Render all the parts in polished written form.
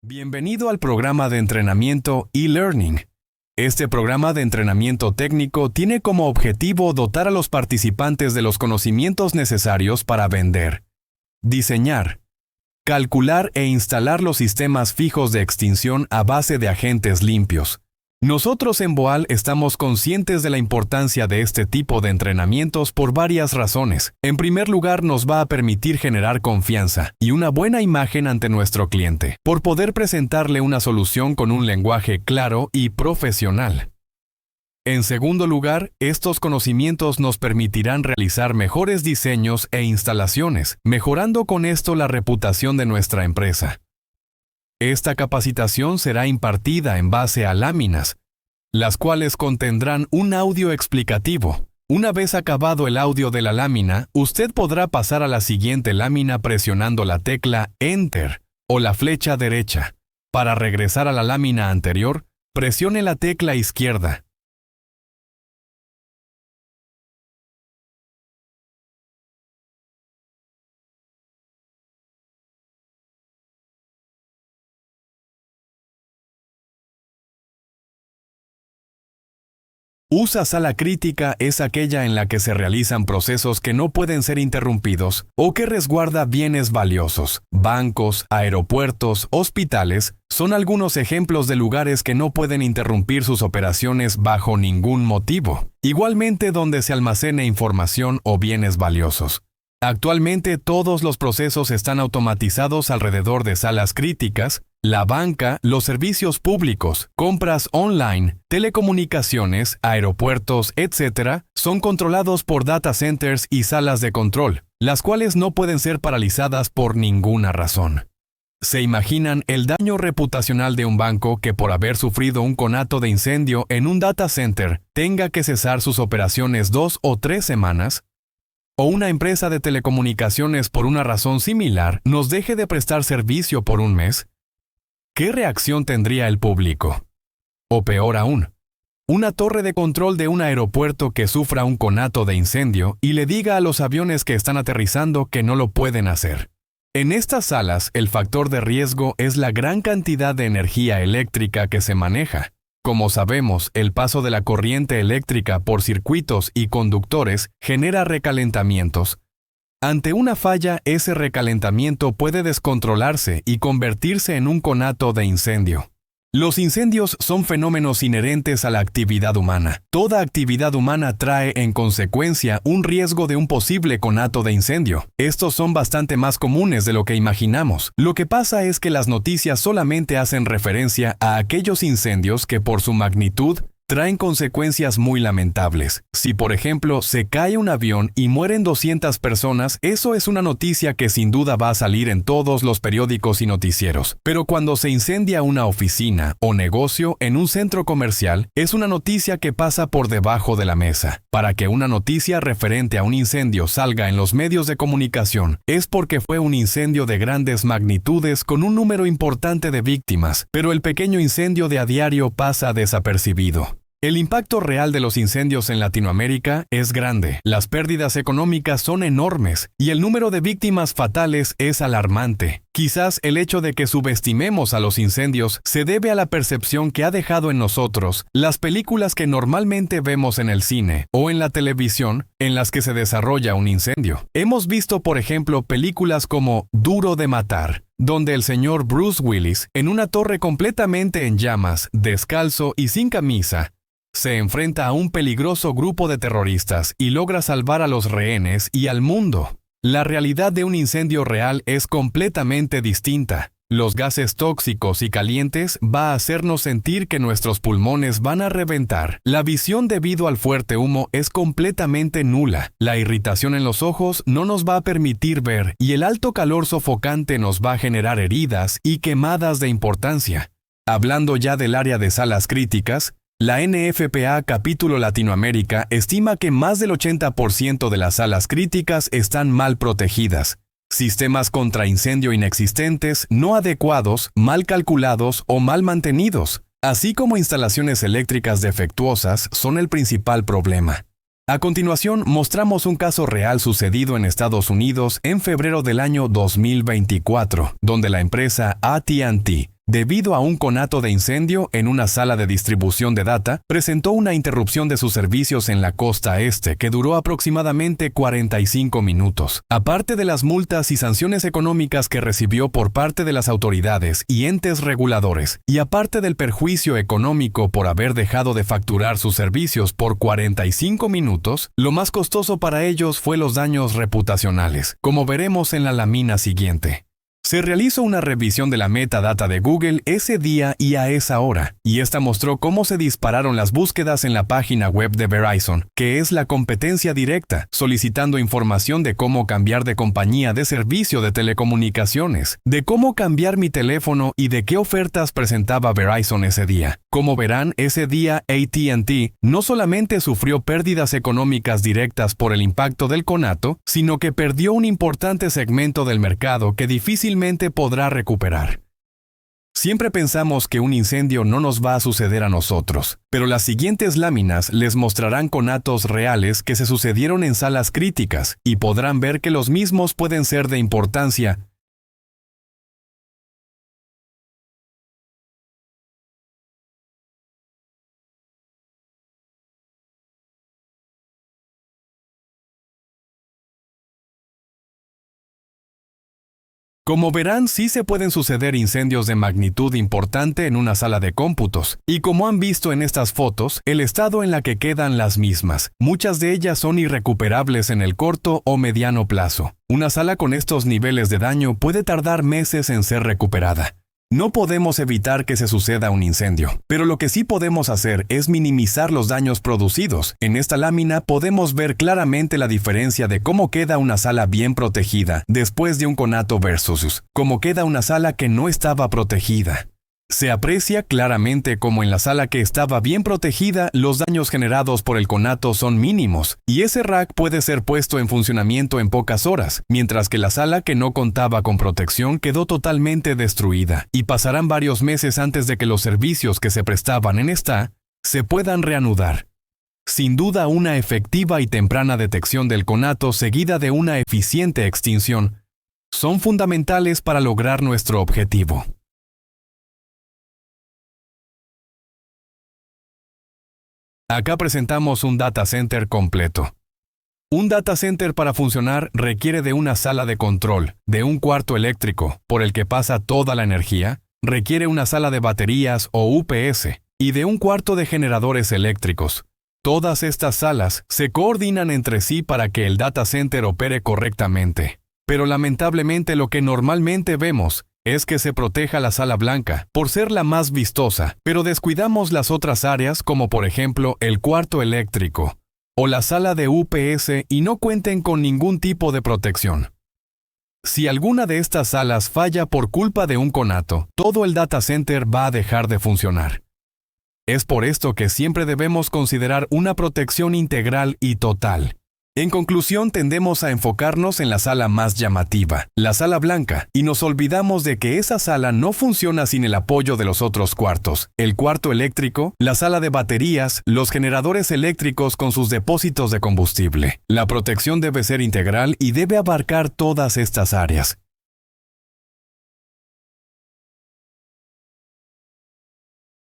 Bienvenido al programa de entrenamiento e-learning. Este programa de entrenamiento técnico tiene como objetivo dotar a los participantes de los conocimientos necesarios para vender, diseñar, calcular e instalar los sistemas fijos de extinción a base de agentes limpios. Nosotros en Boal estamos conscientes de la importancia de este tipo de entrenamientos por varias razones. En primer lugar, nos va a permitir generar confianza y una buena imagen ante nuestro cliente, por poder presentarle una solución con un lenguaje claro y profesional. En segundo lugar, estos conocimientos nos permitirán realizar mejores diseños e instalaciones, mejorando con esto la reputación de nuestra empresa. Esta capacitación será impartida en base a láminas, las cuales contendrán un audio explicativo. Una vez acabado el audio de la lámina, usted podrá pasar a la siguiente lámina presionando la tecla Enter o la flecha derecha. Para regresar a la lámina anterior, presione la tecla izquierda. Sala crítica es aquella en la que se realizan procesos que no pueden ser interrumpidos o que resguarda bienes valiosos. Bancos, aeropuertos, hospitales son algunos ejemplos de lugares que no pueden interrumpir sus operaciones bajo ningún motivo. Igualmente donde se almacene información o bienes valiosos. Actualmente todos los procesos están automatizados alrededor de salas críticas. La banca, los servicios públicos, compras online, telecomunicaciones, aeropuertos, etc., son controlados por data centers y salas de control, las cuales no pueden ser paralizadas por ninguna razón. ¿Se imaginan el daño reputacional de un banco que por haber sufrido un conato de incendio en un data center tenga que cesar sus operaciones 2 o 3 semanas? ¿O una empresa de telecomunicaciones por una razón similar nos deje de prestar servicio por un mes? ¿Qué reacción tendría el público? O peor aún, una torre de control de un aeropuerto que sufra un conato de incendio y le diga a los aviones que están aterrizando que no lo pueden hacer. En estas salas, el factor de riesgo es la gran cantidad de energía eléctrica que se maneja. Como sabemos, el paso de la corriente eléctrica por circuitos y conductores genera recalentamientos. Ante una falla, ese recalentamiento puede descontrolarse y convertirse en un conato de incendio. Los incendios son fenómenos inherentes a la actividad humana. Toda actividad humana trae en consecuencia un riesgo de un posible conato de incendio. Estos son bastante más comunes de lo que imaginamos. Lo que pasa es que las noticias solamente hacen referencia a aquellos incendios que por su magnitud traen consecuencias muy lamentables. Si, por ejemplo, se cae un avión y mueren 200 personas, eso es una noticia que sin duda va a salir en todos los periódicos y noticieros. Pero cuando se incendia una oficina o negocio en un centro comercial, es una noticia que pasa por debajo de la mesa. Para que una noticia referente a un incendio salga en los medios de comunicación, es porque fue un incendio de grandes magnitudes con un número importante de víctimas, pero el pequeño incendio de a diario pasa desapercibido. El impacto real de los incendios en Latinoamérica es grande, las pérdidas económicas son enormes y el número de víctimas fatales es alarmante. Quizás el hecho de que subestimemos a los incendios se debe a la percepción que ha dejado en nosotros las películas que normalmente vemos en el cine o en la televisión en las que se desarrolla un incendio. Hemos visto, por ejemplo, películas como Duro de Matar, donde el señor Bruce Willis, en una torre completamente en llamas, descalzo y sin camisa, se enfrenta a un peligroso grupo de terroristas y logra salvar a los rehenes y al mundo. La realidad de un incendio real es completamente distinta. Los gases tóxicos y calientes va a hacernos sentir que nuestros pulmones van a reventar. La visión debido al fuerte humo es completamente nula. La irritación en los ojos no nos va a permitir ver y el alto calor sofocante nos va a generar heridas y quemadas de importancia. Hablando ya del área de salas críticas, la NFPA Capítulo Latinoamérica estima que más del 80% de las salas críticas están mal protegidas. Sistemas contra incendio inexistentes, no adecuados, mal calculados o mal mantenidos, así como instalaciones eléctricas defectuosas son el principal problema. A continuación, mostramos un caso real sucedido en Estados Unidos en febrero del año 2024, donde la empresa AT&T debido a un conato de incendio en una sala de distribución de data, presentó una interrupción de sus servicios en la costa este que duró aproximadamente 45 minutos. Aparte de las multas y sanciones económicas que recibió por parte de las autoridades y entes reguladores, y aparte del perjuicio económico por haber dejado de facturar sus servicios por 45 minutos, lo más costoso para ellos fue los daños reputacionales, como veremos en la lámina siguiente. Se realizó una revisión de la metadata de Google ese día y a esa hora, y esta mostró cómo se dispararon las búsquedas en la página web de Verizon, que es la competencia directa, solicitando información de cómo cambiar de compañía de servicio de telecomunicaciones, de cómo cambiar mi teléfono y de qué ofertas presentaba Verizon ese día. Como verán, ese día AT&T no solamente sufrió pérdidas económicas directas por el impacto del conato, sino que perdió un importante segmento del mercado que difícilmente podrá recuperar. Siempre pensamos que un incendio no nos va a suceder a nosotros, pero las siguientes láminas les mostrarán conatos reales que se sucedieron en salas críticas y podrán ver que los mismos pueden ser de importancia. Como verán, sí se pueden suceder incendios de magnitud importante en una sala de cómputos, y como han visto en estas fotos, el estado en la que quedan las mismas. Muchas de ellas son irrecuperables en el corto o mediano plazo. Una sala con estos niveles de daño puede tardar meses en ser recuperada. No podemos evitar que se suceda un incendio, pero lo que sí podemos hacer es minimizar los daños producidos. En esta lámina podemos ver claramente la diferencia de cómo queda una sala bien protegida después de un conato versus cómo queda una sala que no estaba protegida. Se aprecia claramente cómo en la sala que estaba bien protegida los daños generados por el conato son mínimos y ese rack puede ser puesto en funcionamiento en pocas horas, mientras que la sala que no contaba con protección quedó totalmente destruida y pasarán varios meses antes de que los servicios que se prestaban en esta se puedan reanudar. Sin duda, una efectiva y temprana detección del conato seguida de una eficiente extinción son fundamentales para lograr nuestro objetivo. Acá presentamos un data center completo. Un data center para funcionar requiere de una sala de control, de un cuarto eléctrico por el que pasa toda la energía, requiere una sala de baterías o UPS y de un cuarto de generadores eléctricos. Todas estas salas se coordinan entre sí para que el data center opere correctamente. Pero lamentablemente lo que normalmente vemos es que se proteja la sala blanca por ser la más vistosa, pero descuidamos las otras áreas como por ejemplo el cuarto eléctrico o la sala de UPS y no cuenten con ningún tipo de protección. Si alguna de estas salas falla por culpa de un conato, todo el data center va a dejar de funcionar. Es por esto que siempre debemos considerar una protección integral y total. En conclusión, tendemos a enfocarnos en la sala más llamativa, la sala blanca, y nos olvidamos de que esa sala no funciona sin el apoyo de los otros cuartos, el cuarto eléctrico, la sala de baterías, los generadores eléctricos con sus depósitos de combustible. La protección debe ser integral y debe abarcar todas estas áreas.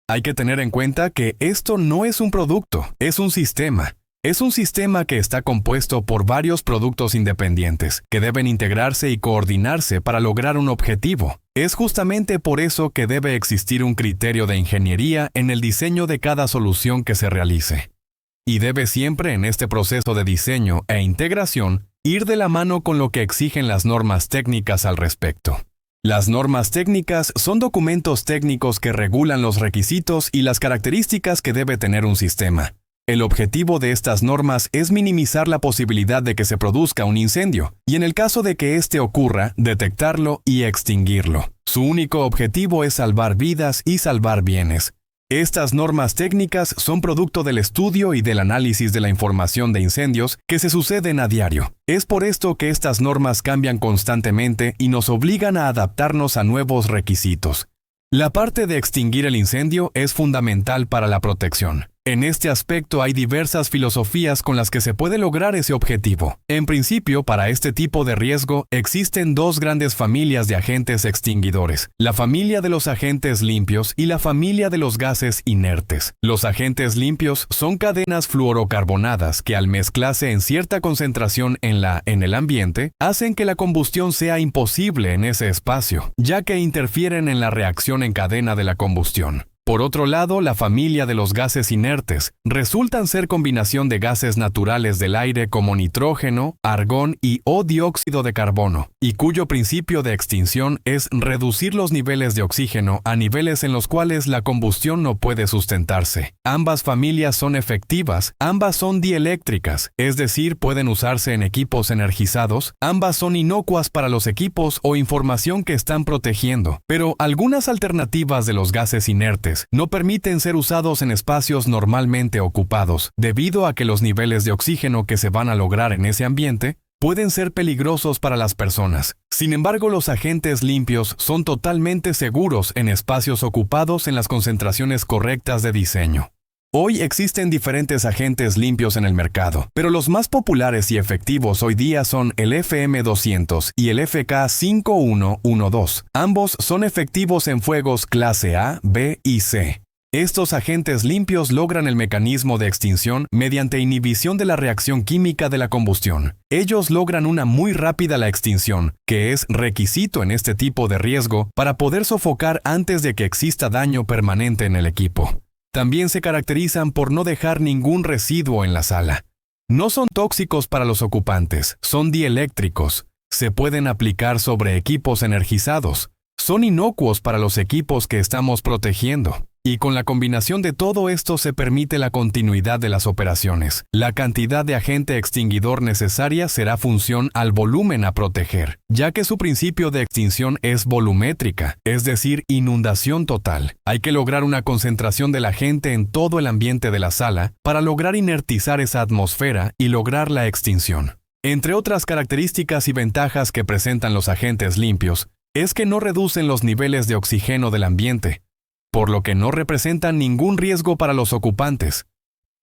Hay que tener en cuenta que esto no es un producto, es un sistema. Es un sistema que está compuesto por varios productos independientes, que deben integrarse y coordinarse para lograr un objetivo. Es justamente por eso que debe existir un criterio de ingeniería en el diseño de cada solución que se realice. Y debe siempre en este proceso de diseño e integración ir de la mano con lo que exigen las normas técnicas al respecto. Las normas técnicas son documentos técnicos que regulan los requisitos y las características que debe tener un sistema. El objetivo de estas normas es minimizar la posibilidad de que se produzca un incendio, y en el caso de que éste ocurra, detectarlo y extinguirlo. Su único objetivo es salvar vidas y salvar bienes. Estas normas técnicas son producto del estudio y del análisis de la información de incendios que se suceden a diario. Es por esto que estas normas cambian constantemente y nos obligan a adaptarnos a nuevos requisitos. La parte de extinguir el incendio es fundamental para la protección. En este aspecto hay diversas filosofías con las que se puede lograr ese objetivo. En principio, para este tipo de riesgo, existen dos grandes familias de agentes extinguidores: la familia de los agentes limpios y la familia de los gases inertes. Los agentes limpios son cadenas fluorocarbonadas que, al mezclarse en cierta concentración en el ambiente, hacen que la combustión sea imposible en ese espacio, ya que interfieren en la reacción en cadena de la combustión. Por otro lado, la familia de los gases inertes resultan ser combinación de gases naturales del aire como nitrógeno, argón y o dióxido de carbono, y cuyo principio de extinción es reducir los niveles de oxígeno a niveles en los cuales la combustión no puede sustentarse. Ambas familias son efectivas, ambas son dieléctricas, es decir, pueden usarse en equipos energizados, ambas son inocuas para los equipos o información que están protegiendo, pero algunas alternativas de los gases inertes no permiten ser usados en espacios normalmente ocupados, debido a que los niveles de oxígeno que se van a lograr en ese ambiente pueden ser peligrosos para las personas. Sin embargo, los agentes limpios son totalmente seguros en espacios ocupados en las concentraciones correctas de diseño. Hoy existen diferentes agentes limpios en el mercado, pero los más populares y efectivos hoy día son el FM200 y el FK5112. Ambos son efectivos en fuegos clase A, B y C. Estos agentes limpios logran el mecanismo de extinción mediante inhibición de la reacción química de la combustión. Ellos logran una muy rápida la extinción, que es requisito en este tipo de riesgo para poder sofocar antes de que exista daño permanente en el equipo. También se caracterizan por no dejar ningún residuo en la sala. No son tóxicos para los ocupantes, son dieléctricos. Se pueden aplicar sobre equipos energizados. Son inocuos para los equipos que estamos protegiendo. Y con la combinación de todo esto se permite la continuidad de las operaciones. La cantidad de agente extinguidor necesaria será función al volumen a proteger, ya que su principio de extinción es volumétrica, es decir, inundación total. Hay que lograr una concentración del agente en todo el ambiente de la sala para lograr inertizar esa atmósfera y lograr la extinción. Entre otras características y ventajas que presentan los agentes limpios, es que no reducen los niveles de oxígeno del ambiente, por lo que no representan ningún riesgo para los ocupantes.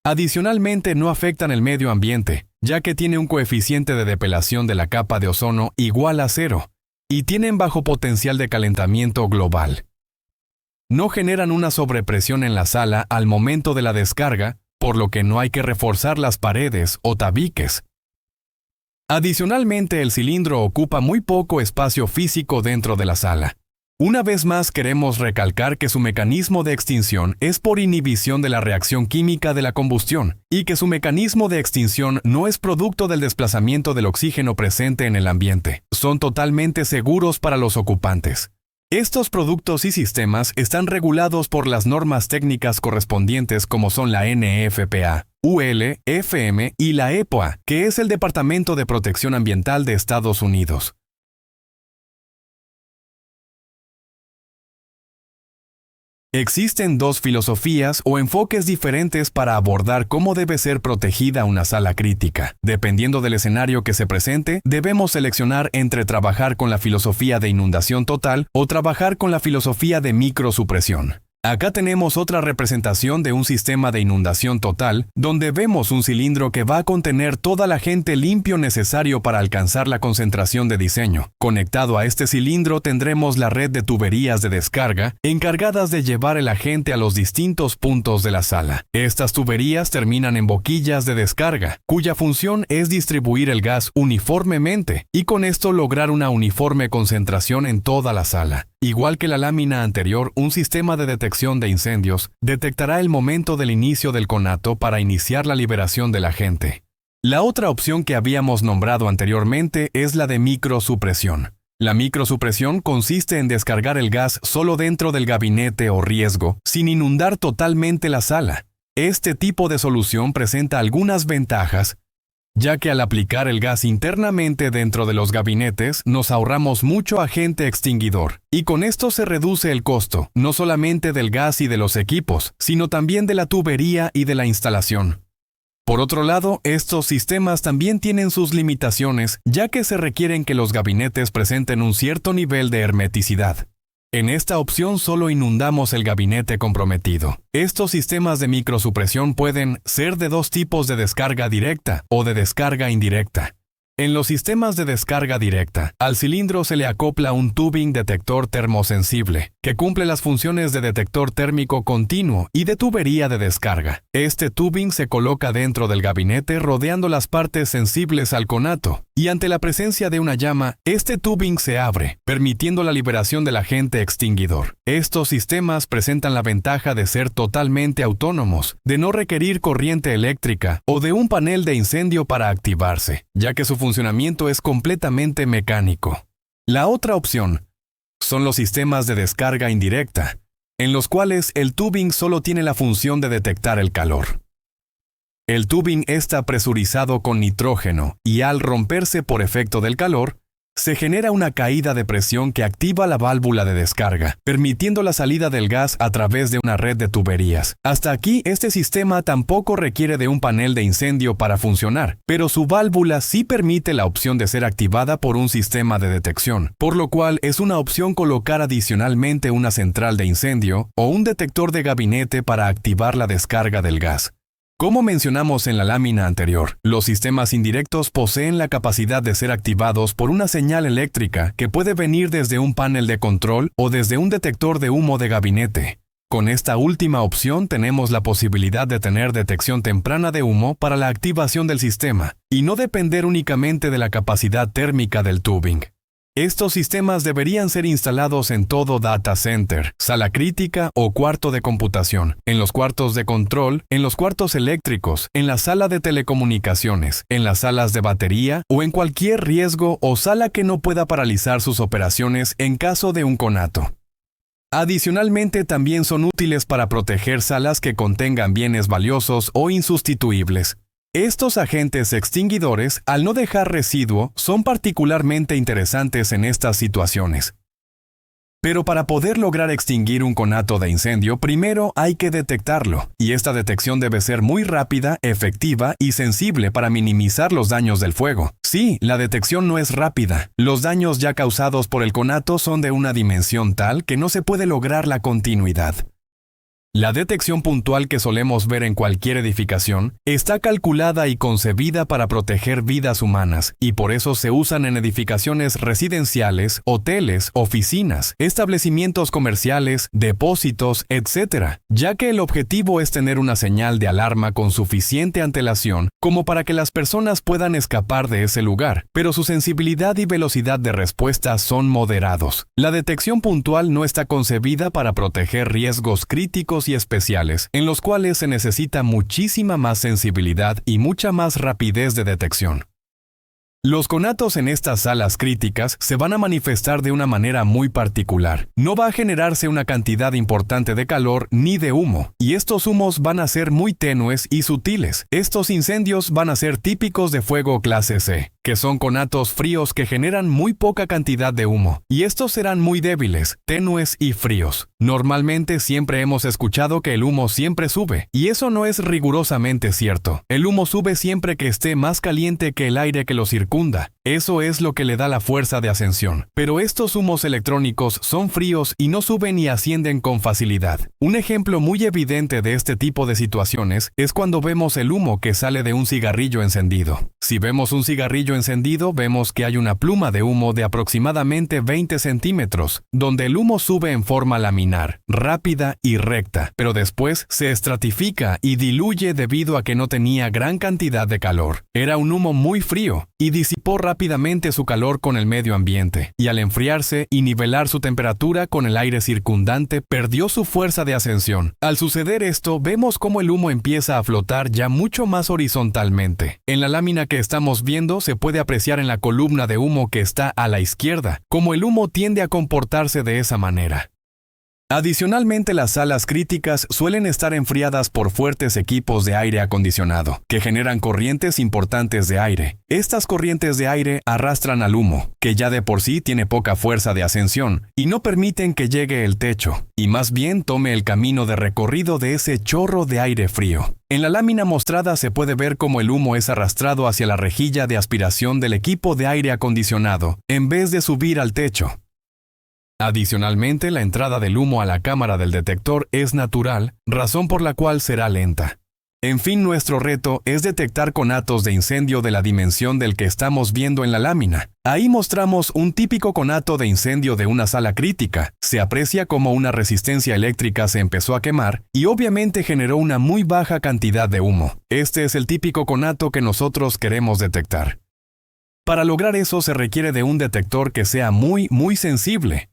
Adicionalmente, no afectan el medio ambiente, ya que tiene un coeficiente de depelación de la capa de ozono igual a 0, y tienen bajo potencial de calentamiento global. No generan una sobrepresión en la sala al momento de la descarga, por lo que no hay que reforzar las paredes o tabiques. Adicionalmente, el cilindro ocupa muy poco espacio físico dentro de la sala. Una vez más queremos recalcar que su mecanismo de extinción es por inhibición de la reacción química de la combustión, y que su mecanismo de extinción no es producto del desplazamiento del oxígeno presente en el ambiente. Son totalmente seguros para los ocupantes. Estos productos y sistemas están regulados por las normas técnicas correspondientes como son la NFPA, UL, FM y la EPA, que es el Departamento de Protección Ambiental de Estados Unidos. Existen dos filosofías o enfoques diferentes para abordar cómo debe ser protegida una sala crítica. Dependiendo del escenario que se presente, debemos seleccionar entre trabajar con la filosofía de inundación total o trabajar con la filosofía de microsupresión. Acá tenemos otra representación de un sistema de inundación total, donde vemos un cilindro que va a contener toda el agente limpio necesario para alcanzar la concentración de diseño. Conectado a este cilindro tendremos la red de tuberías de descarga, encargadas de llevar el agente a los distintos puntos de la sala. Estas tuberías terminan en boquillas de descarga, cuya función es distribuir el gas uniformemente, y con esto lograr una uniforme concentración en toda la sala. Igual que la lámina anterior, un sistema de detección de incendios detectará el momento del inicio del conato para iniciar la liberación del agente. La otra opción que habíamos nombrado anteriormente es la de microsupresión. La microsupresión consiste en descargar el gas solo dentro del gabinete o riesgo, sin inundar totalmente la sala. Este tipo de solución presenta algunas ventajas, ya que al aplicar el gas internamente dentro de los gabinetes nos ahorramos mucho agente extinguidor, y con esto se reduce el costo, no solamente del gas y de los equipos, sino también de la tubería y de la instalación. Por otro lado, estos sistemas también tienen sus limitaciones, ya que se requieren que los gabinetes presenten un cierto nivel de hermeticidad. En esta opción solo inundamos el gabinete comprometido. Estos sistemas de microsupresión pueden ser de dos tipos de descarga directa o de descarga indirecta. En los sistemas de descarga directa, al cilindro se le acopla un tubing detector termosensible, que cumple las funciones de detector térmico continuo y de tubería de descarga. Este tubing se coloca dentro del gabinete rodeando las partes sensibles al conato, y ante la presencia de una llama, este tubing se abre, permitiendo la liberación del agente extinguidor. Estos sistemas presentan la ventaja de ser totalmente autónomos, de no requerir corriente eléctrica o de un panel de incendio para activarse, ya que su funcionamiento es completamente mecánico. La otra opción son los sistemas de descarga indirecta, en los cuales el tubing solo tiene la función de detectar el calor. El tubing está presurizado con nitrógeno y al romperse por efecto del calor, se genera una caída de presión que activa la válvula de descarga, permitiendo la salida del gas a través de una red de tuberías. Hasta aquí, este sistema tampoco requiere de un panel de incendio para funcionar, pero su válvula sí permite la opción de ser activada por un sistema de detección, por lo cual es una opción colocar adicionalmente una central de incendio o un detector de gabinete para activar la descarga del gas. Como mencionamos en la lámina anterior, los sistemas indirectos poseen la capacidad de ser activados por una señal eléctrica que puede venir desde un panel de control o desde un detector de humo de gabinete. Con esta última opción tenemos la posibilidad de tener detección temprana de humo para la activación del sistema y no depender únicamente de la capacidad térmica del tubing. Estos sistemas deberían ser instalados en todo data center, sala crítica o cuarto de computación, en los cuartos de control, en los cuartos eléctricos, en la sala de telecomunicaciones, en las salas de batería o en cualquier riesgo o sala que no pueda paralizar sus operaciones en caso de un conato. Adicionalmente, también son útiles para proteger salas que contengan bienes valiosos o insustituibles. Estos agentes extinguidores, al no dejar residuo, son particularmente interesantes en estas situaciones. Pero para poder lograr extinguir un conato de incendio, primero hay que detectarlo, y esta detección debe ser muy rápida, efectiva y sensible para minimizar los daños del fuego. Sí, la detección no es rápida. Los daños ya causados por el conato son de una dimensión tal que no se puede lograr la continuidad. La detección puntual que solemos ver en cualquier edificación está calculada y concebida para proteger vidas humanas, y por eso se usan en edificaciones residenciales, hoteles, oficinas, establecimientos comerciales, depósitos, etc., ya que el objetivo es tener una señal de alarma con suficiente antelación como para que las personas puedan escapar de ese lugar, pero su sensibilidad y velocidad de respuesta son moderados. La detección puntual no está concebida para proteger riesgos críticos y especiales, en los cuales se necesita muchísima más sensibilidad y mucha más rapidez de detección. Los conatos en estas salas críticas se van a manifestar de una manera muy particular. No va a generarse una cantidad importante de calor ni de humo, y estos humos van a ser muy tenues y sutiles. Estos incendios van a ser típicos de fuego clase C, que son conatos fríos que generan muy poca cantidad de humo, y estos serán muy débiles, tenues y fríos. Normalmente siempre hemos escuchado que el humo siempre sube, y eso no es rigurosamente cierto. El humo sube siempre que esté más caliente que el aire que lo circunda. Eso es lo que le da la fuerza de ascensión. Pero estos humos electrónicos son fríos y no suben ni ascienden con facilidad. Un ejemplo muy evidente de este tipo de situaciones es cuando vemos el humo que sale de un cigarrillo encendido. Si vemos un cigarrillo encendido, vemos que hay una pluma de humo de aproximadamente 20 centímetros, donde el humo sube en forma laminar, rápida y recta, pero después se estratifica y diluye debido a que no tenía gran cantidad de calor. Era un humo muy frío y disipó rápidamente su calor con el medio ambiente, y al enfriarse y nivelar su temperatura con el aire circundante, perdió su fuerza de ascensión. Al suceder esto, vemos cómo el humo empieza a flotar ya mucho más horizontalmente. En la lámina que estamos viendo se puede apreciar en la columna de humo que está a la izquierda, cómo el humo tiende a comportarse de esa manera. Adicionalmente, las salas críticas suelen estar enfriadas por fuertes equipos de aire acondicionado, que generan corrientes importantes de aire. Estas corrientes de aire arrastran al humo, que ya de por sí tiene poca fuerza de ascensión, y no permiten que llegue el techo, y más bien tome el camino de recorrido de ese chorro de aire frío. En la lámina mostrada se puede ver cómo el humo es arrastrado hacia la rejilla de aspiración del equipo de aire acondicionado, en vez de subir al techo. Adicionalmente, la entrada del humo a la cámara del detector es natural, razón por la cual será lenta. En fin, nuestro reto es detectar conatos de incendio de la dimensión del que estamos viendo en la lámina. Ahí mostramos un típico conato de incendio de una sala crítica. Se aprecia como una resistencia eléctrica se empezó a quemar y obviamente generó una muy baja cantidad de humo. Este es el típico conato que nosotros queremos detectar. Para lograr eso se requiere de un detector que sea muy sensible.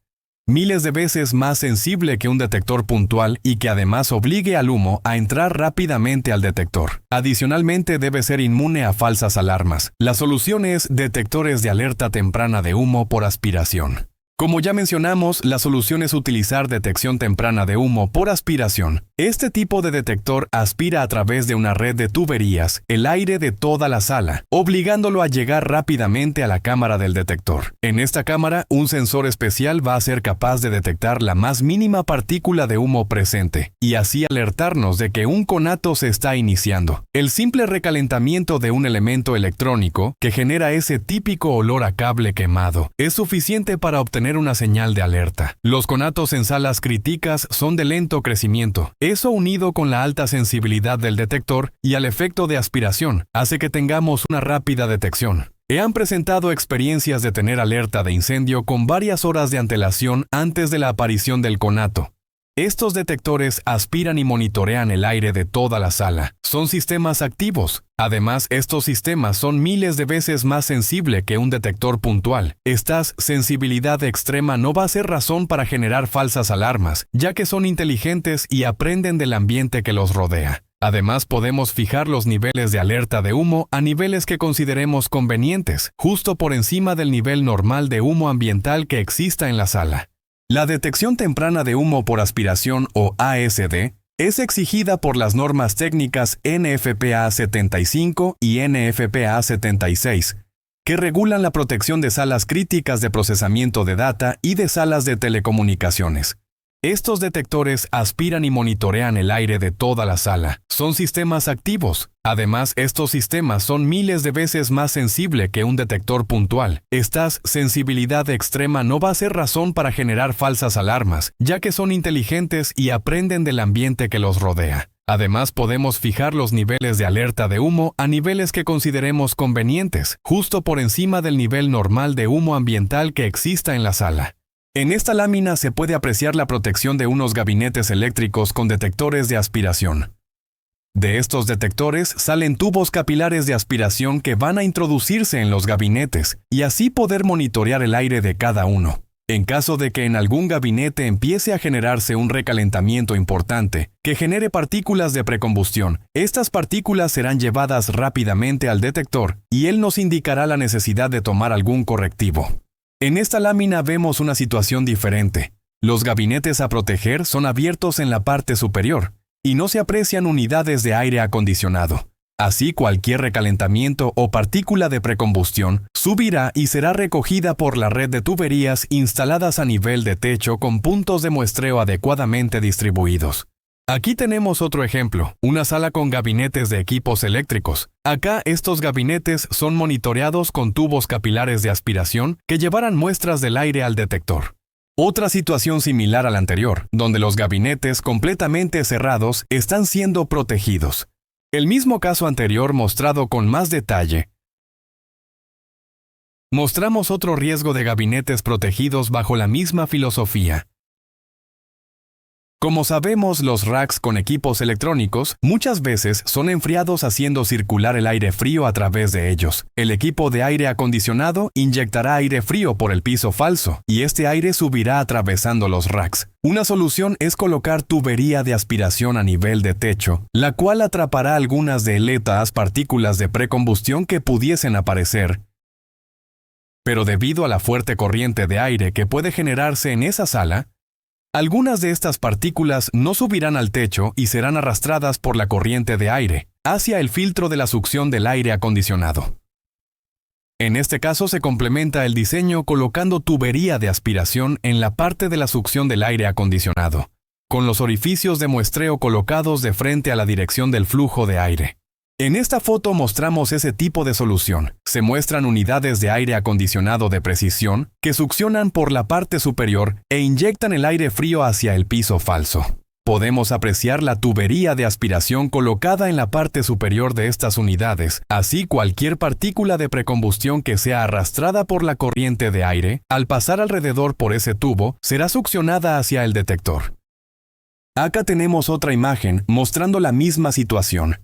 Miles de veces más sensible que un detector puntual y que además obligue al humo a entrar rápidamente al detector. Adicionalmente, debe ser inmune a falsas alarmas. La solución es detectores de alerta temprana de humo por aspiración. Como ya mencionamos, la solución es utilizar detección temprana de humo por aspiración. Este tipo de detector aspira a través de una red de tuberías el aire de toda la sala, obligándolo a llegar rápidamente a la cámara del detector. En esta cámara, un sensor especial va a ser capaz de detectar la más mínima partícula de humo presente, y así alertarnos de que un conato se está iniciando. El simple recalentamiento de un elemento electrónico, que genera ese típico olor a cable quemado, es suficiente para obtener una señal de alerta. Los conatos en salas críticas son de lento crecimiento. Eso, unido con la alta sensibilidad del detector y al efecto de aspiración, hace que tengamos una rápida detección. Han presentado experiencias de tener alerta de incendio con varias horas de antelación antes de la aparición del conato. Estos detectores aspiran y monitorean el aire de toda la sala. Son sistemas activos. Además, estos sistemas son miles de veces más sensibles que un detector puntual. Esta sensibilidad extrema no va a ser razón para generar falsas alarmas, ya que son inteligentes y aprenden del ambiente que los rodea. Además, podemos fijar los niveles de alerta de humo a niveles que consideremos convenientes, justo por encima del nivel normal de humo ambiental que exista en la sala. La detección temprana de humo por aspiración o ASD es exigida por las normas técnicas NFPA 75 y NFPA 76, que regulan la protección de salas críticas de procesamiento de data y de salas de telecomunicaciones. Estos detectores aspiran y monitorean el aire de toda la sala. Son sistemas activos. Además, estos sistemas son miles de veces más sensibles que un detector puntual. Esta sensibilidad extrema no va a ser razón para generar falsas alarmas, ya que son inteligentes y aprenden del ambiente que los rodea. Además, podemos fijar los niveles de alerta de humo a niveles que consideremos convenientes, justo por encima del nivel normal de humo ambiental que exista en la sala. En esta lámina se puede apreciar la protección de unos gabinetes eléctricos con detectores de aspiración. De estos detectores salen tubos capilares de aspiración que van a introducirse en los gabinetes y así poder monitorear el aire de cada uno. En caso de que en algún gabinete empiece a generarse un recalentamiento importante que genere partículas de precombustión, estas partículas serán llevadas rápidamente al detector y él nos indicará la necesidad de tomar algún correctivo. En esta lámina vemos una situación diferente. Los gabinetes a proteger son abiertos en la parte superior y no se aprecian unidades de aire acondicionado. Así, cualquier recalentamiento o partícula de precombustión subirá y será recogida por la red de tuberías instaladas a nivel de techo con puntos de muestreo adecuadamente distribuidos. Aquí tenemos otro ejemplo, una sala con gabinetes de equipos eléctricos. Acá estos gabinetes son monitoreados con tubos capilares de aspiración que llevarán muestras del aire al detector. Otra situación similar a la anterior, donde los gabinetes completamente cerrados están siendo protegidos. El mismo caso anterior mostrado con más detalle. Mostramos otro riesgo de gabinetes protegidos bajo la misma filosofía. Como sabemos, los racks con equipos electrónicos muchas veces son enfriados haciendo circular el aire frío a través de ellos. El equipo de aire acondicionado inyectará aire frío por el piso falso y este aire subirá atravesando los racks. Una solución es colocar tubería de aspiración a nivel de techo, la cual atrapará algunas de estas partículas de precombustión que pudiesen aparecer. Pero debido a la fuerte corriente de aire que puede generarse en esa sala, algunas de estas partículas no subirán al techo y serán arrastradas por la corriente de aire hacia el filtro de la succión del aire acondicionado. En este caso se complementa el diseño colocando tubería de aspiración en la parte de la succión del aire acondicionado, con los orificios de muestreo colocados de frente a la dirección del flujo de aire. En esta foto mostramos ese tipo de solución. Se muestran unidades de aire acondicionado de precisión que succionan por la parte superior e inyectan el aire frío hacia el piso falso. Podemos apreciar la tubería de aspiración colocada en la parte superior de estas unidades. Así, cualquier partícula de precombustión que sea arrastrada por la corriente de aire, al pasar alrededor por ese tubo, será succionada hacia el detector. Acá tenemos otra imagen mostrando la misma situación.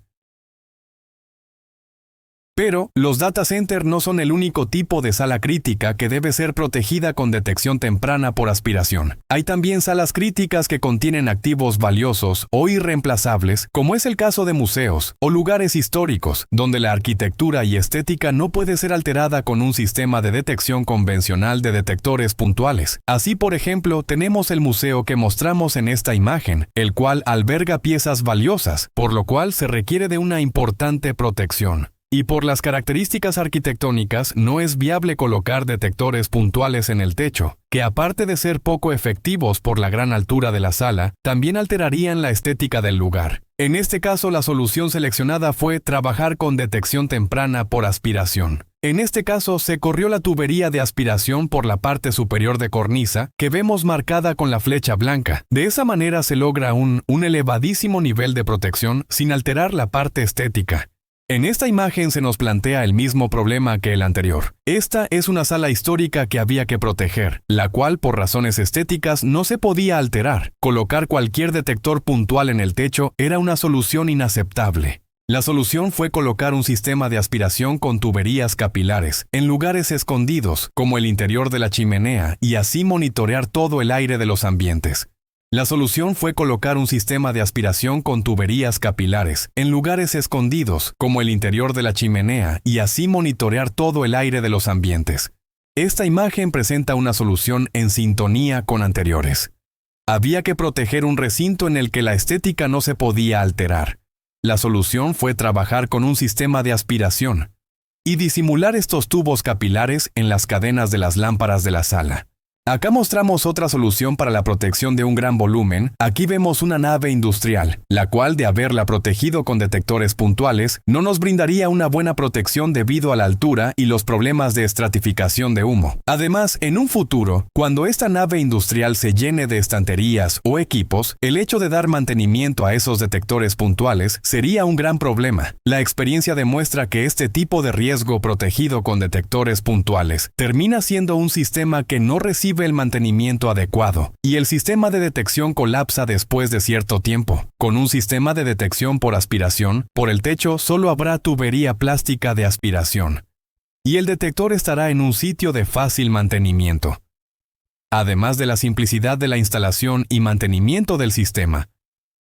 Pero los data center no son el único tipo de sala crítica que debe ser protegida con detección temprana por aspiración. Hay también salas críticas que contienen activos valiosos o irreemplazables, como es el caso de museos o lugares históricos, donde la arquitectura y estética no puede ser alterada con un sistema de detección convencional de detectores puntuales. Así, por ejemplo, tenemos el museo que mostramos en esta imagen, el cual alberga piezas valiosas, por lo cual se requiere de una importante protección. Y por las características arquitectónicas no es viable colocar detectores puntuales en el techo, que aparte de ser poco efectivos por la gran altura de la sala, también alterarían la estética del lugar. En este caso, la solución seleccionada fue trabajar con detección temprana por aspiración. En este caso, se corrió la tubería de aspiración por la parte superior de cornisa, que vemos marcada con la flecha blanca. De esa manera se logra un elevadísimo nivel de protección sin alterar la parte estética. En esta imagen se nos plantea el mismo problema que el anterior. Esta es una sala histórica que había que proteger, la cual por razones estéticas no se podía alterar. Colocar cualquier detector puntual en el techo era una solución inaceptable. La solución fue colocar un sistema de aspiración con tuberías capilares, en lugares escondidos, como el interior de la chimenea, y así monitorear todo el aire de los ambientes. La solución fue colocar un sistema de aspiración con tuberías capilares, en lugares escondidos, como el interior de la chimenea, y así monitorear todo el aire de los ambientes. Esta imagen presenta una solución en sintonía con anteriores. Había que proteger un recinto en el que la estética no se podía alterar. La solución fue trabajar con un sistema de aspiración y disimular estos tubos capilares en las cadenas de las lámparas de la sala. Acá mostramos otra solución para la protección de un gran volumen. Aquí vemos una nave industrial, la cual, de haberla protegido con detectores puntuales, no nos brindaría una buena protección debido a la altura y los problemas de estratificación de humo. Además, en un futuro, cuando esta nave industrial se llene de estanterías o equipos, el hecho de dar mantenimiento a esos detectores puntuales sería un gran problema. La experiencia demuestra que este tipo de riesgo protegido con detectores puntuales termina siendo un sistema que no recibe el mantenimiento adecuado, y el sistema de detección colapsa después de cierto tiempo. Con un sistema de detección por aspiración, por el techo solo habrá tubería plástica de aspiración, y el detector estará en un sitio de fácil mantenimiento. Además de la simplicidad de la instalación y mantenimiento del sistema,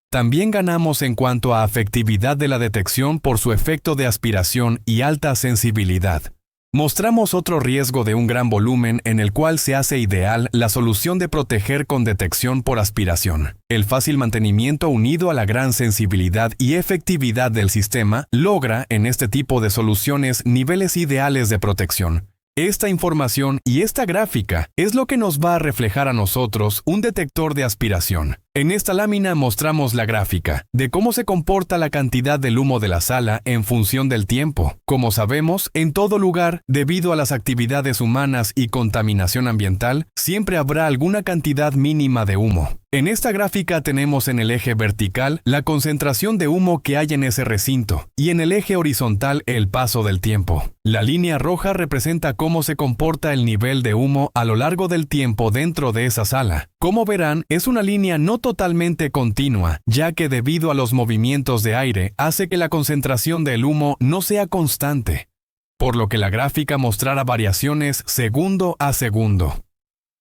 también ganamos en cuanto a efectividad de la detección por su efecto de aspiración y alta sensibilidad. Mostramos otro riesgo de un gran volumen en el cual se hace ideal la solución de proteger con detección por aspiración. El fácil mantenimiento unido a la gran sensibilidad y efectividad del sistema logra en este tipo de soluciones niveles ideales de protección. Esta información y esta gráfica es lo que nos va a reflejar a nosotros un detector de aspiración. En esta lámina mostramos la gráfica de cómo se comporta la cantidad del humo de la sala en función del tiempo. Como sabemos, en todo lugar, debido a las actividades humanas y contaminación ambiental, siempre habrá alguna cantidad mínima de humo. En esta gráfica tenemos en el eje vertical la concentración de humo que hay en ese recinto y en el eje horizontal el paso del tiempo. La línea roja representa cómo se comporta el nivel de humo a lo largo del tiempo dentro de esa sala. Como verán, es una línea no totalmente continua, ya que debido a los movimientos de aire hace que la concentración del humo no sea constante, por lo que la gráfica mostrará variaciones segundo a segundo.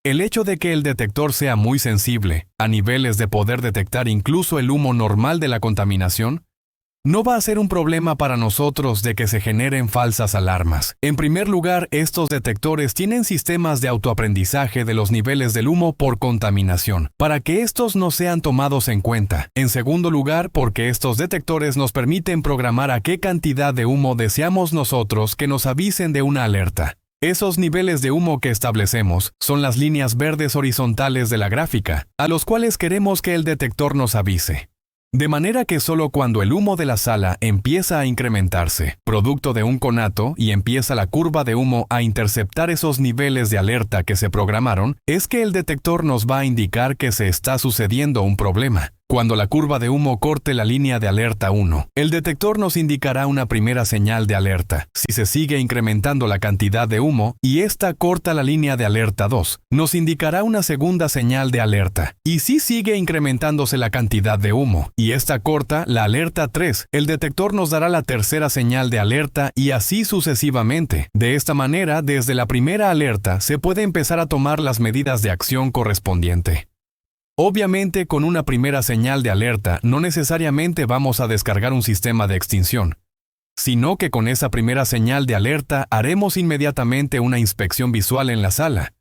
El hecho de que el detector sea muy sensible, a niveles de poder detectar incluso el humo normal de la contaminación, no va a ser un problema para nosotros de que se generen falsas alarmas. En primer lugar, estos detectores tienen sistemas de autoaprendizaje de los niveles del humo por contaminación, para que estos no sean tomados en cuenta. En segundo lugar, porque estos detectores nos permiten programar a qué cantidad de humo deseamos nosotros que nos avisen de una alerta. Esos niveles de humo que establecemos son las líneas verdes horizontales de la gráfica, a los cuales queremos que el detector nos avise. De manera que solo cuando el humo de la sala empieza a incrementarse, producto de un conato, y empieza la curva de humo a interceptar esos niveles de alerta que se programaron, es que el detector nos va a indicar que se está sucediendo un problema. Cuando la curva de humo corte la línea de alerta 1, el detector nos indicará una primera señal de alerta. Si se sigue incrementando la cantidad de humo y esta corta la línea de alerta 2, nos indicará una segunda señal de alerta. Y si sigue incrementándose la cantidad de humo y esta corta la alerta 3, el detector nos dará la tercera señal de alerta y así sucesivamente. De esta manera, desde la primera alerta se puede empezar a tomar las medidas de acción correspondiente. Obviamente, con una primera señal de alerta no necesariamente vamos a descargar un sistema de extinción, sino que con esa primera señal de alerta haremos inmediatamente una inspección visual en la sala.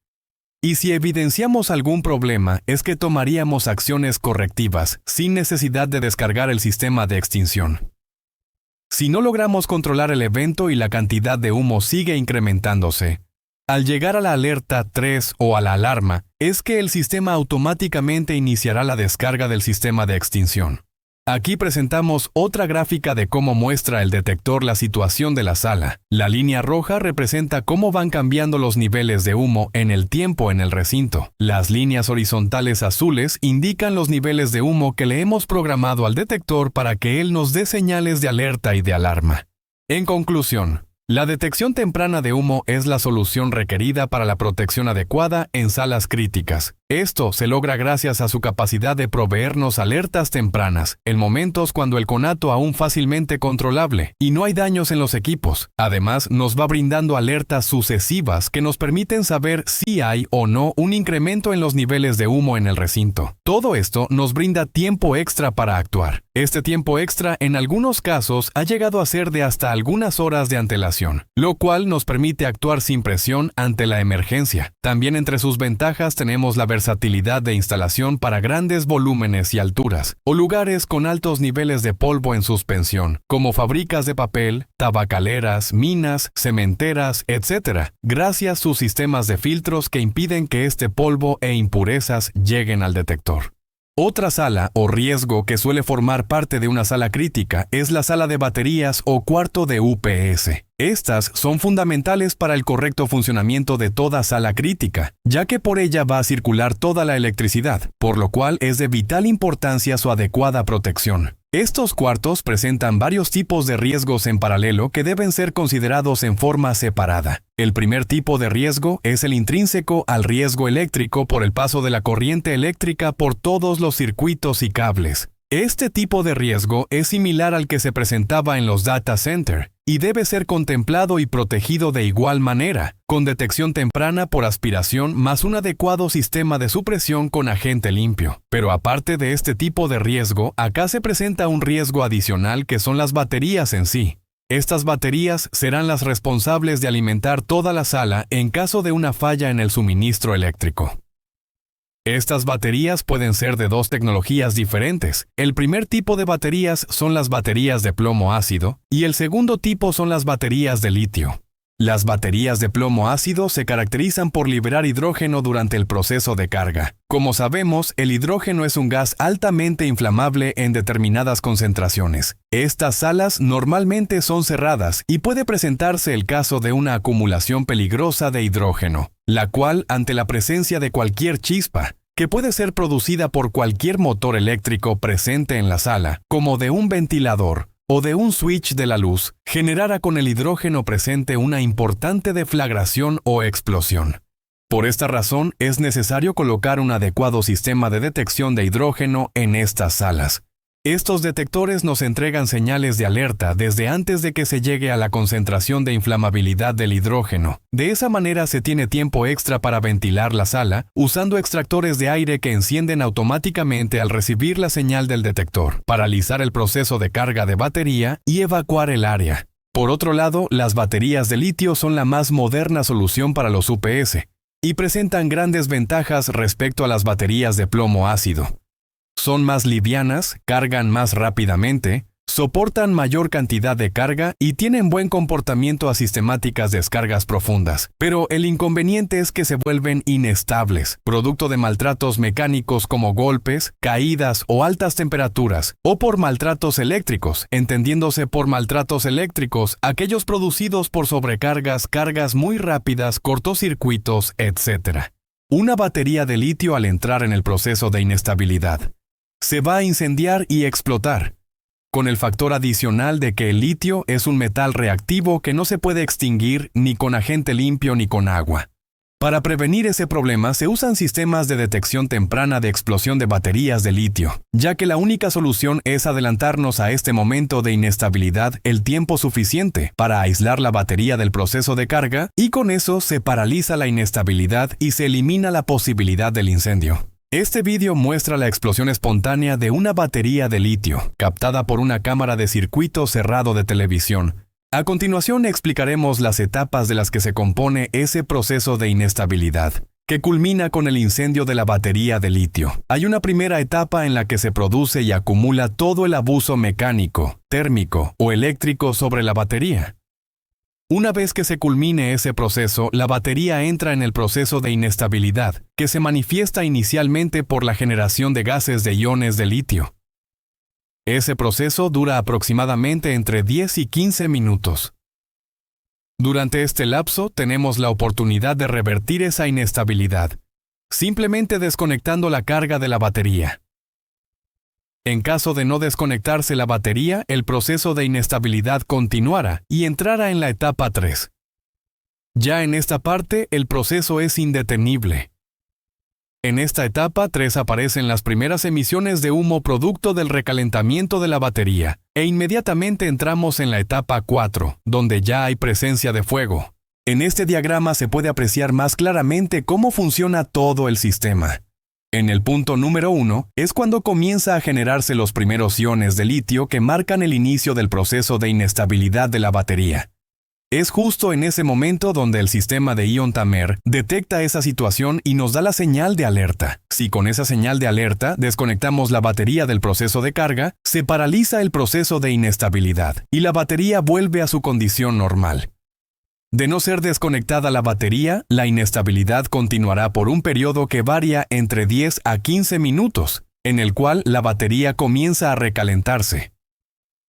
Y si evidenciamos algún problema, es que tomaríamos acciones correctivas sin necesidad de descargar el sistema de extinción. Si no logramos controlar el evento y la cantidad de humo sigue incrementándose, al llegar a la alerta 3 o a la alarma, es que el sistema automáticamente iniciará la descarga del sistema de extinción. Aquí presentamos otra gráfica de cómo muestra el detector la situación de la sala. La línea roja representa cómo van cambiando los niveles de humo en el tiempo en el recinto. Las líneas horizontales azules indican los niveles de humo que le hemos programado al detector para que él nos dé señales de alerta y de alarma. En conclusión, la detección temprana de humo es la solución requerida para la protección adecuada en salas críticas. Esto se logra gracias a su capacidad de proveernos alertas tempranas, en momentos cuando el conato aún fácilmente controlable y no hay daños en los equipos. Además, nos va brindando alertas sucesivas que nos permiten saber si hay o no un incremento en los niveles de humo en el recinto. Todo esto nos brinda tiempo extra para actuar. Este tiempo extra en algunos casos ha llegado a ser de hasta algunas horas de antelación, lo cual nos permite actuar sin presión ante la emergencia. También entre sus ventajas tenemos la versatilidad de instalación para grandes volúmenes y alturas, o lugares con altos niveles de polvo en suspensión, como fábricas de papel, tabacaleras, minas, cementeras, etc., gracias a sus sistemas de filtros que impiden que este polvo e impurezas lleguen al detector. Otra sala o riesgo que suele formar parte de una sala crítica es la sala de baterías o cuarto de UPS. Estas son fundamentales para el correcto funcionamiento de toda sala crítica, ya que por ella va a circular toda la electricidad, por lo cual es de vital importancia su adecuada protección. Estos cuartos presentan varios tipos de riesgos en paralelo que deben ser considerados en forma separada. El primer tipo de riesgo es el intrínseco al riesgo eléctrico por el paso de la corriente eléctrica por todos los circuitos y cables. Este tipo de riesgo es similar al que se presentaba en los data center y debe ser contemplado y protegido de igual manera, con detección temprana por aspiración más un adecuado sistema de supresión con agente limpio. Pero aparte de este tipo de riesgo, acá se presenta un riesgo adicional que son las baterías en sí. Estas baterías serán las responsables de alimentar toda la sala en caso de una falla en el suministro eléctrico. Estas baterías pueden ser de dos tecnologías diferentes. El primer tipo de baterías son las baterías de plomo ácido y el segundo tipo son las baterías de litio. Las baterías de plomo ácido se caracterizan por liberar hidrógeno durante el proceso de carga. Como sabemos, el hidrógeno es un gas altamente inflamable en determinadas concentraciones. Estas salas normalmente son cerradas y puede presentarse el caso de una acumulación peligrosa de hidrógeno, la cual, ante la presencia de cualquier chispa, que puede ser producida por cualquier motor eléctrico presente en la sala, como de un ventilador, o de un switch de la luz, generara con el hidrógeno presente una importante deflagración o explosión. Por esta razón, es necesario colocar un adecuado sistema de detección de hidrógeno en estas salas. Estos detectores nos entregan señales de alerta desde antes de que se llegue a la concentración de inflamabilidad del hidrógeno. De esa manera se tiene tiempo extra para ventilar la sala, usando extractores de aire que encienden automáticamente al recibir la señal del detector, paralizar el proceso de carga de batería y evacuar el área. Por otro lado, las baterías de litio son la más moderna solución para los UPS y presentan grandes ventajas respecto a las baterías de plomo ácido. Son más livianas, cargan más rápidamente, soportan mayor cantidad de carga y tienen buen comportamiento a sistemáticas descargas profundas. Pero el inconveniente es que se vuelven inestables, producto de maltratos mecánicos como golpes, caídas o altas temperaturas, o por maltratos eléctricos, entendiéndose por maltratos eléctricos aquellos producidos por sobrecargas, cargas muy rápidas, cortocircuitos, etc. Una batería de litio al entrar en el proceso de inestabilidad se va a incendiar y explotar, con el factor adicional de que el litio es un metal reactivo que no se puede extinguir ni con agente limpio ni con agua. Para prevenir ese problema se usan sistemas de detección temprana de explosión de baterías de litio, ya que la única solución es adelantarnos a este momento de inestabilidad el tiempo suficiente para aislar la batería del proceso de carga, y con eso se paraliza la inestabilidad y se elimina la posibilidad del incendio. Este vídeo muestra la explosión espontánea de una batería de litio, captada por una cámara de circuito cerrado de televisión. A continuación explicaremos las etapas de las que se compone ese proceso de inestabilidad, que culmina con el incendio de la batería de litio. Hay una primera etapa en la que se produce y acumula todo el abuso mecánico, térmico o eléctrico sobre la batería. Una vez que se culmine ese proceso, la batería entra en el proceso de inestabilidad, que se manifiesta inicialmente por la generación de gases de iones de litio. Ese proceso dura aproximadamente entre 10 y 15 minutos. Durante este lapso tenemos la oportunidad de revertir esa inestabilidad, simplemente desconectando la carga de la batería. En caso de no desconectarse la batería, el proceso de inestabilidad continuará y entrará en la etapa 3. Ya en esta parte, el proceso es indetenible. En esta etapa 3 aparecen las primeras emisiones de humo producto del recalentamiento de la batería, e inmediatamente entramos en la etapa 4, donde ya hay presencia de fuego. En este diagrama se puede apreciar más claramente cómo funciona todo el sistema. En el punto número 1 es cuando comienza a generarse los primeros iones de litio que marcan el inicio del proceso de inestabilidad de la batería. Es justo en ese momento donde el sistema de ion-Tamer detecta esa situación y nos da la señal de alerta. Si con esa señal de alerta desconectamos la batería del proceso de carga, se paraliza el proceso de inestabilidad y la batería vuelve a su condición normal. De no ser desconectada la batería, la inestabilidad continuará por un periodo que varía entre 10 a 15 minutos, en el cual la batería comienza a recalentarse.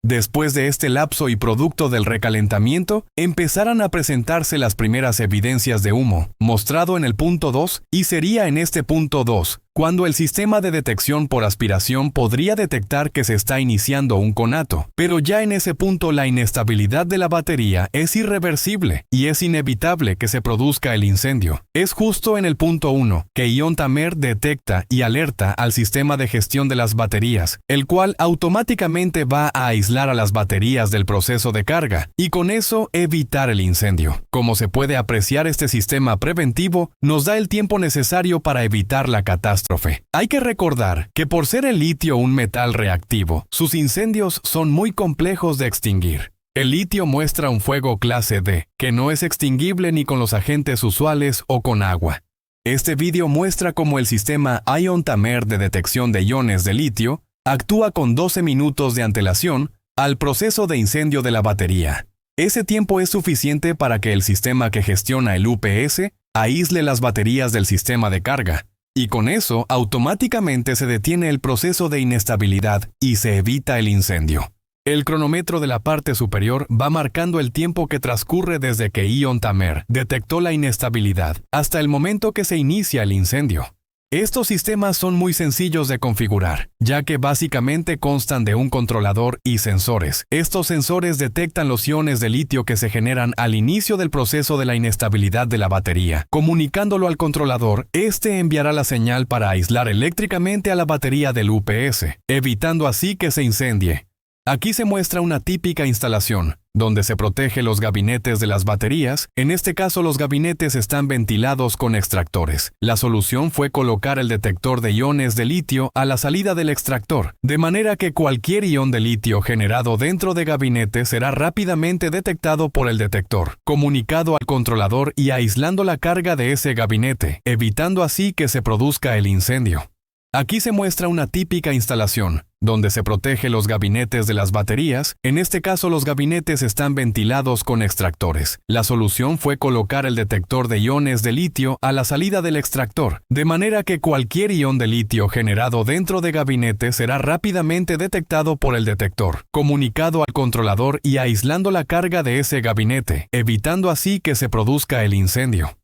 Después de este lapso y producto del recalentamiento, empezarán a presentarse las primeras evidencias de humo, mostrado en el punto 2, y sería en este punto 2, cuando el sistema de detección por aspiración podría detectar que se está iniciando un conato, pero ya en ese punto la inestabilidad de la batería es irreversible y es inevitable que se produzca el incendio. Es justo en el punto 1 que ion-Tamer detecta y alerta al sistema de gestión de las baterías, el cual automáticamente va a aislar a las baterías del proceso de carga y con eso evitar el incendio. Como se puede apreciar, este sistema preventivo nos da el tiempo necesario para evitar la catástrofe. Hay que recordar que por ser el litio un metal reactivo, sus incendios son muy complejos de extinguir. El litio muestra un fuego clase D, que no es extinguible ni con los agentes usuales o con agua. Este vídeo muestra cómo el sistema ion-Tamer de detección de iones de litio actúa con 12 minutos de antelación al proceso de incendio de la batería. Ese tiempo es suficiente para que el sistema que gestiona el UPS aísle las baterías del sistema de carga. Y con eso, automáticamente se detiene el proceso de inestabilidad y se evita el incendio. El cronómetro de la parte superior va marcando el tiempo que transcurre desde que ion-Tamer detectó la inestabilidad hasta el momento que se inicia el incendio. Estos sistemas son muy sencillos de configurar, ya que básicamente constan de un controlador y sensores. Estos sensores detectan los iones de litio que se generan al inicio del proceso de la inestabilidad de la batería. Comunicándolo al controlador, este enviará la señal para aislar eléctricamente a la batería del UPS, evitando así que se incendie. Aquí se muestra una típica instalación, donde se protege los gabinetes de las baterías. En este caso, los gabinetes están ventilados con extractores. La solución fue colocar el detector de iones de litio a la salida del extractor, de manera que cualquier ion de litio generado dentro de gabinete será rápidamente detectado por el detector, comunicado al controlador y aislando la carga de ese gabinete, evitando así que se produzca el incendio. Aquí se muestra una típica instalación, donde se protege los gabinetes de las baterías. En este caso, los gabinetes están ventilados con extractores. La solución fue colocar el detector de iones de litio a la salida del extractor, de manera que cualquier ion de litio generado dentro de gabinete será rápidamente detectado por el detector, comunicado al controlador y aislando la carga de ese gabinete, evitando así que se produzca el incendio.